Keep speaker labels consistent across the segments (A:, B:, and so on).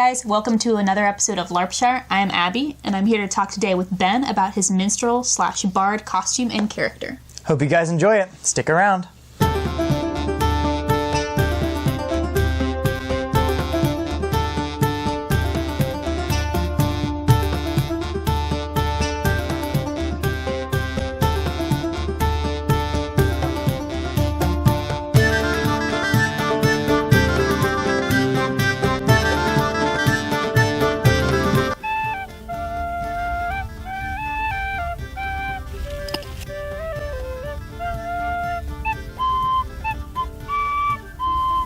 A: guys, welcome to another episode of Larpshire. I am Abby, and I'm here to talk today with Ben about his minstrel/bard costume and character.
B: Hope you guys enjoy it. Stick around.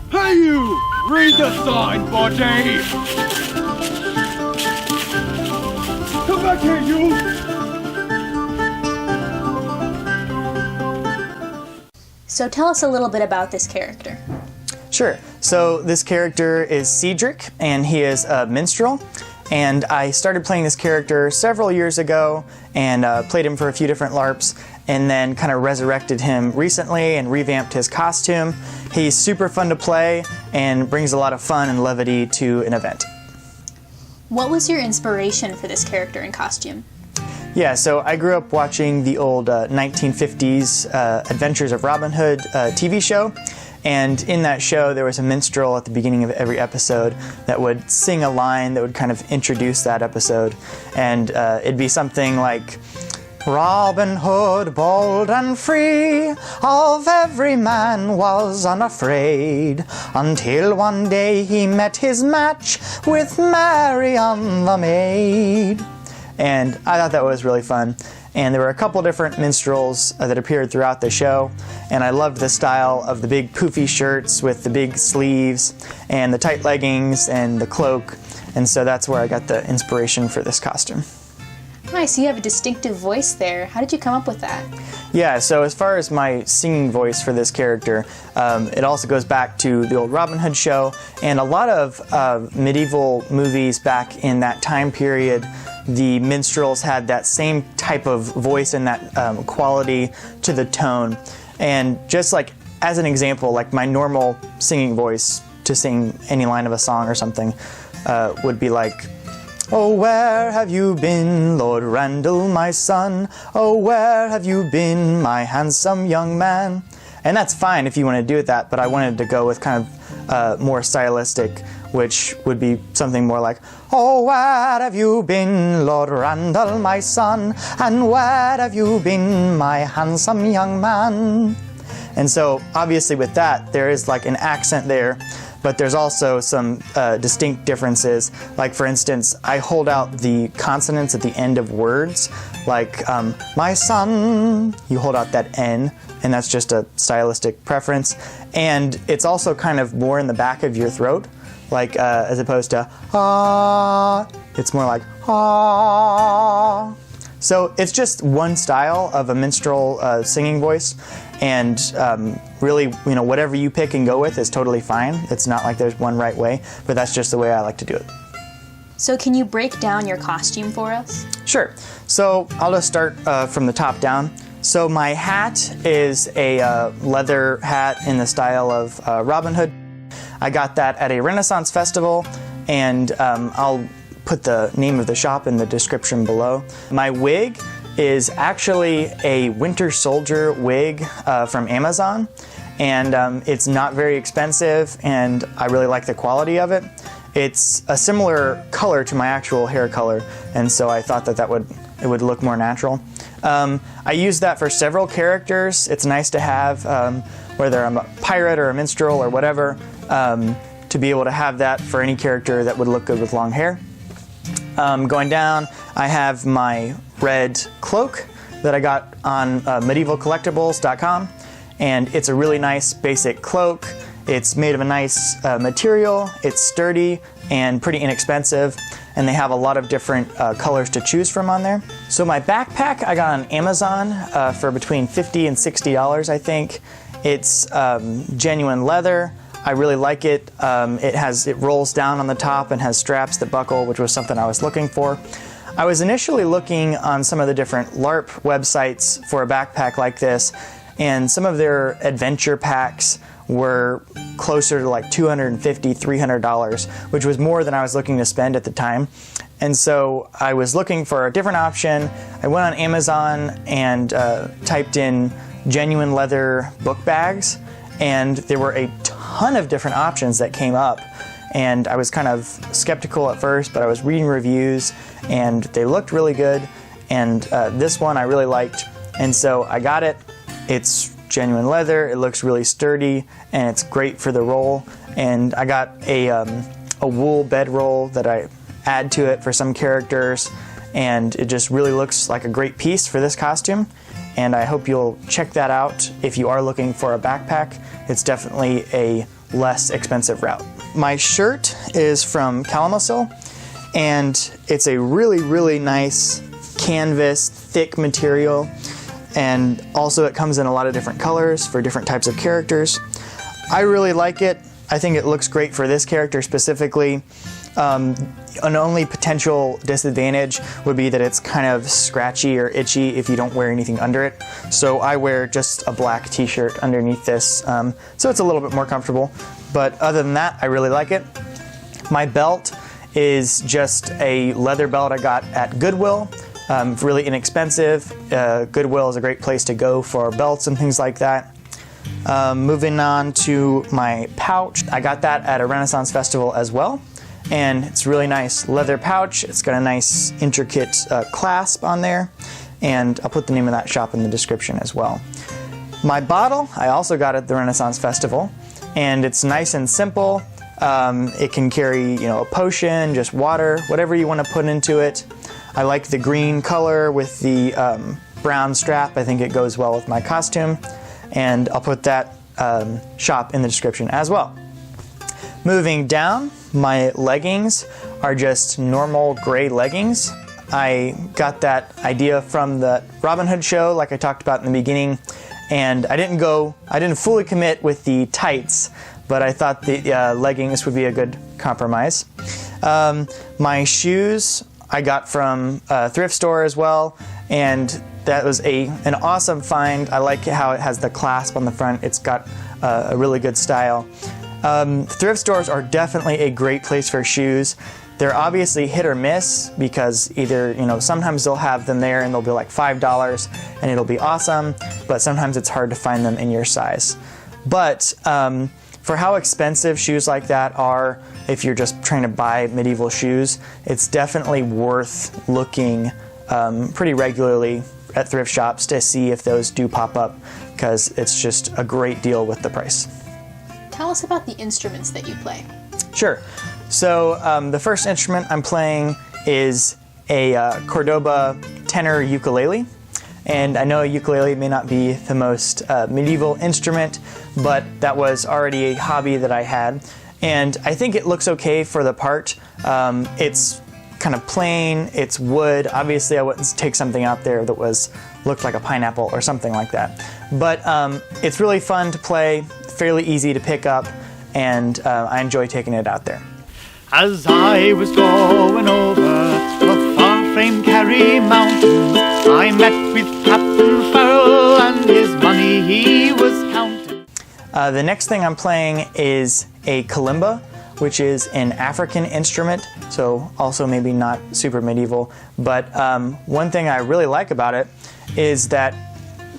C: Hey you! Read the sign, buddy! Come back here, you!
A: So tell us a little bit about this character.
B: Sure. So this character is Cedric, and he is a minstrel. And I started playing this character several years ago and played him for a few different LARPs, and then kind of resurrected him recently and revamped his costume. He's super fun to play and brings a lot of fun and levity to an event.
A: What was your inspiration for this character and costume?
B: Yeah, so I grew up watching the old 1950s Adventures of Robin Hood TV show. And in that show, there was a minstrel at the beginning of every episode that would sing a line that would kind of introduce that episode. And it'd be something like, Robin Hood, bold and free, of every man was unafraid, until one day he met his match with Marian the maid. And I thought that was really fun. And there were a couple different minstrels that appeared throughout the show, and I loved the style of the big poofy shirts with the big sleeves and the tight leggings and the cloak, and so that's where I got the inspiration for this costume.
A: Nice, you have a distinctive voice there. How did you come up with that?
B: Yeah, so as far as my singing voice for this character, it also goes back to the old Robin Hood show, and a lot of medieval movies back in that time period. The minstrels had that same type of voice and that quality to the tone. And just like as an example, like my normal singing voice to sing any line of a song or something would be like, "Oh, where have you been, Lord Randall, my son? Oh, where have you been, my handsome young man?" And that's fine if you want to do that, but I wanted to go with kind of more stylistic, which would be something more like, "Oh, where have you been, Lord Randall, my son? And where have you been, my handsome young man?" And so, obviously with that, there is like an accent there, but there's also some distinct differences. Like, for instance, I hold out the consonants at the end of words, like my son, you hold out that N, and that's just a stylistic preference. And it's also kind of more in the back of your throat, like as opposed to ah, it's more like ah. So it's just one style of a minstrel singing voice, and really, you know, whatever you pick and go with is totally fine. It's not like there's one right way, but that's just the way I like to do it.
A: So can you break down your costume for us?
B: Sure. So I'll just start from the top down. So my hat is a leather hat in the style of Robin Hood. I got that at a Renaissance festival, and I'll put the name of the shop in the description below. My wig is actually a Winter Soldier wig from Amazon, and it's not very expensive, and I really like the quality of it. It's a similar color to my actual hair color, and so I thought that it would look more natural. I use that for several characters. It's nice to have, whether I'm a pirate or a minstrel or whatever, to be able to have that for any character that would look good with long hair. Going down, I have my red cloak that I got on medievalcollectibles.com, and it's a really nice basic cloak. It's made of a nice material, it's sturdy and pretty inexpensive, and they have a lot of different colors to choose from on there. So my backpack I got on Amazon for between $50 and $60, I think. It's genuine leather. I really like it. It rolls down on the top and has straps that buckle, which was something I was looking for. I was initially looking on some of the different LARP websites for a backpack like this, and some of their adventure packs were closer to like $250, $300, which was more than I was looking to spend at the time. And so I was looking for a different option. I went on Amazon and typed in genuine leather book bags, and there were a ton of different options that came up. And I was kind of skeptical at first, but I was reading reviews and they looked really good. And this one I really liked. And so I got it. It's genuine leather, it looks really sturdy, and it's great for the roll. And I got a wool bedroll that I add to it for some characters, and it just really looks like a great piece for this costume. And I hope you'll check that out if you are looking for a backpack. It's definitely a less expensive route. My shirt is from Kalimba, and it's a really, really nice canvas, thick material, and also it comes in a lot of different colors for different types of characters. I really like it. I think it looks great for this character specifically. An only potential disadvantage would be that it's kind of scratchy or itchy if you don't wear anything under it. So I wear just a black t-shirt underneath this, so it's a little bit more comfortable. But other than that, I really like it. My belt is just a leather belt I got at Goodwill. Really inexpensive. Goodwill is a great place to go for belts and things like that. Moving on to my pouch. I got that at a Renaissance festival as well. And it's a really nice leather pouch. It's got a nice intricate clasp on there. And I'll put the name of that shop in the description as well. My bottle, I also got at the Renaissance festival. And it's nice and simple. It can carry, a potion, just water, whatever you want to put into it. I like the green color with the brown strap. I think it goes well with my costume. And I'll put that shop in the description as well. Moving down, my leggings are just normal gray leggings. I got that idea from the Robin Hood show, like I talked about in the beginning. And I didn't fully commit with the tights, but I thought the leggings would be a good compromise. My shoes I got from a thrift store as well, and that was an awesome find. I like how it has the clasp on the front. It's got a really good style. Thrift stores are definitely a great place for shoes. They're obviously hit or miss because either, sometimes they'll have them there and they'll be like $5 and it'll be awesome, but sometimes it's hard to find them in your size. But for how expensive shoes like that are, if you're just trying to buy medieval shoes, it's definitely worth looking pretty regularly at thrift shops to see if those do pop up, because it's just a great deal with the price.
A: Tell us about the instruments that you play.
B: Sure. So the first instrument I'm playing is a Cordoba tenor ukulele. And I know a ukulele may not be the most medieval instrument, but that was already a hobby that I had. And I think it looks okay for the part. It's kind of plain, it's wood. Obviously I wouldn't take something out there that looked like a pineapple or something like that. But it's really fun to play, fairly easy to pick up, and I enjoy taking it out there.
C: As I was going over the far-famed Kerry Mountains, I met with Captain Farrell and his money he was counting.
B: The next thing I'm playing is a Kalimba, which is an African instrument, so also maybe not super medieval. But one thing I really like about it is that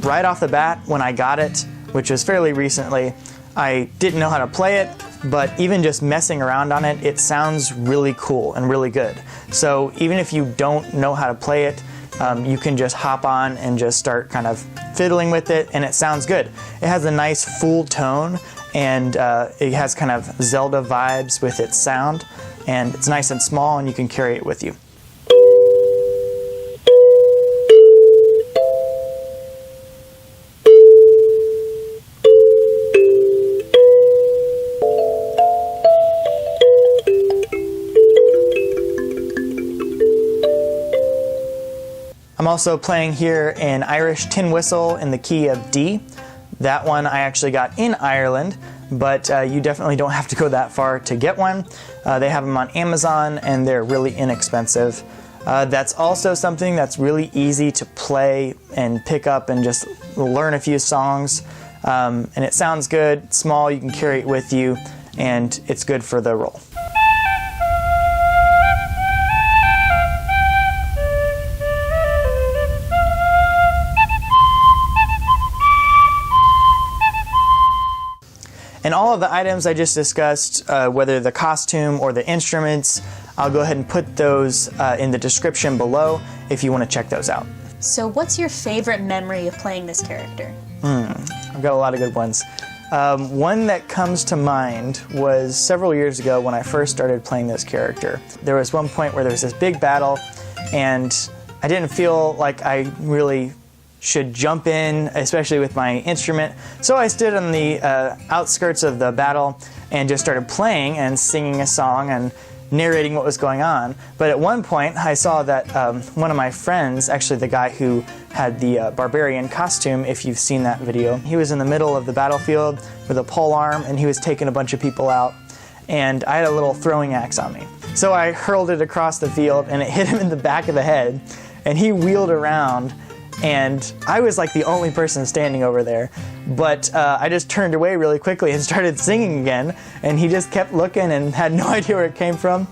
B: right off the bat when I got it, which was fairly recently, I didn't know how to play it, but even just messing around on it, it sounds really cool and really good. So even if you don't know how to play it, you can just hop on and just start kind of fiddling with it, and it sounds good. It has a nice full tone, and it has kind of Zelda vibes with its sound, and it's nice and small, and you can carry it with you. I'm also playing here an Irish tin whistle in the key of D. That one I actually got in Ireland, but you definitely don't have to go that far to get one. They have them on Amazon and they're really inexpensive. That's also something that's really easy to play and pick up and just learn a few songs, and it sounds good, it's small, you can carry it with you, and it's good for the role. And all of the items I just discussed, whether the costume or the instruments, I'll go ahead and put those in the description below if you want to check those out.
A: So what's your favorite memory of playing this character?
B: I've got a lot of good ones. One that comes to mind was several years ago when I first started playing this character. There was one point where there was this big battle, and I didn't feel like I really should jump in, especially with my instrument. So I stood on the outskirts of the battle and just started playing and singing a song and narrating what was going on. But at one point I saw that one of my friends, actually the guy who had the barbarian costume, if you've seen that video, he was in the middle of the battlefield with a pole arm and he was taking a bunch of people out, and I had a little throwing axe on me. So I hurled it across the field and it hit him in the back of the head, and he wheeled around, and I was like the only person standing over there. But I just turned away really quickly and started singing again, and he just kept looking and had no idea where it came from.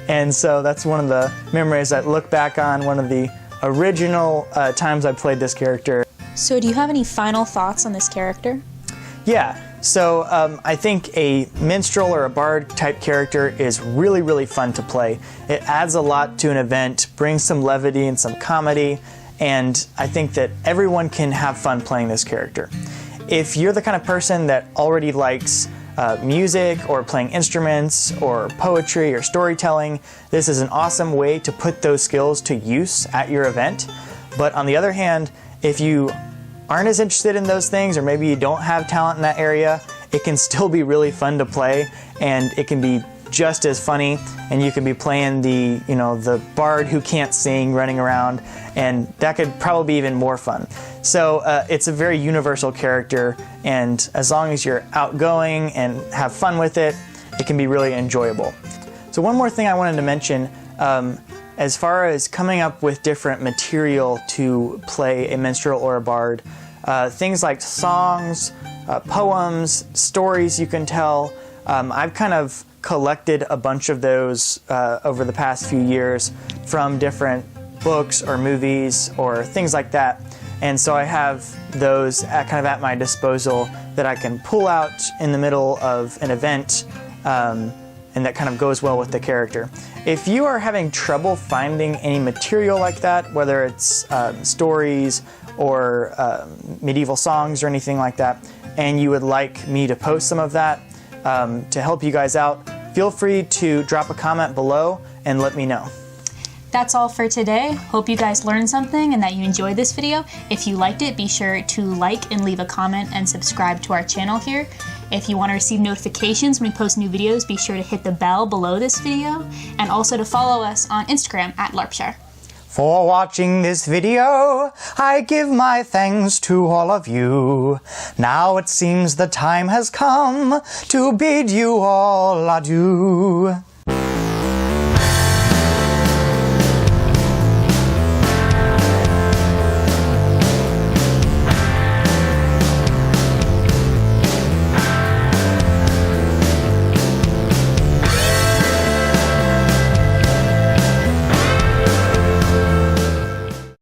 B: And so that's one of the memories I look back on, one of the original times I played this character.
A: So do you have any final thoughts on this character?
B: Yeah, so I think a minstrel or a bard type character is really, really fun to play. It adds a lot to an event, brings some levity and some comedy, and I think that everyone can have fun playing this character. If you're the kind of person that already likes music or playing instruments or poetry or storytelling, this is an awesome way to put those skills to use at your event. But on the other hand, if you aren't as interested in those things, or maybe you don't have talent in that area, it can still be really fun to play, and it can be just as funny, and you can be playing the bard who can't sing running around, and that could probably be even more fun. So it's a very universal character, and as long as you're outgoing and have fun with it, it can be really enjoyable. So one more thing I wanted to mention, as far as coming up with different material to play a minstrel or a bard, things like songs, poems, stories you can tell, I've kind of collected a bunch of those over the past few years from different books or movies or things like that. And so I have those kind of at my disposal that I can pull out in the middle of an event, and that kind of goes well with the character. If you are having trouble finding any material like that, whether it's stories or medieval songs or anything like that, and you would like me to post some of that to help you guys out, feel free to drop a comment below and let me know.
A: That's all for today. Hope you guys learned something and that you enjoyed this video. If you liked it, be sure to like and leave a comment and subscribe to our channel here. If you want to receive notifications when we post new videos, be sure to hit the bell below this video, and also to follow us on Instagram at Larpshire.
D: For watching this video, I give my thanks to all of you. Now it seems the time has come to bid you all adieu.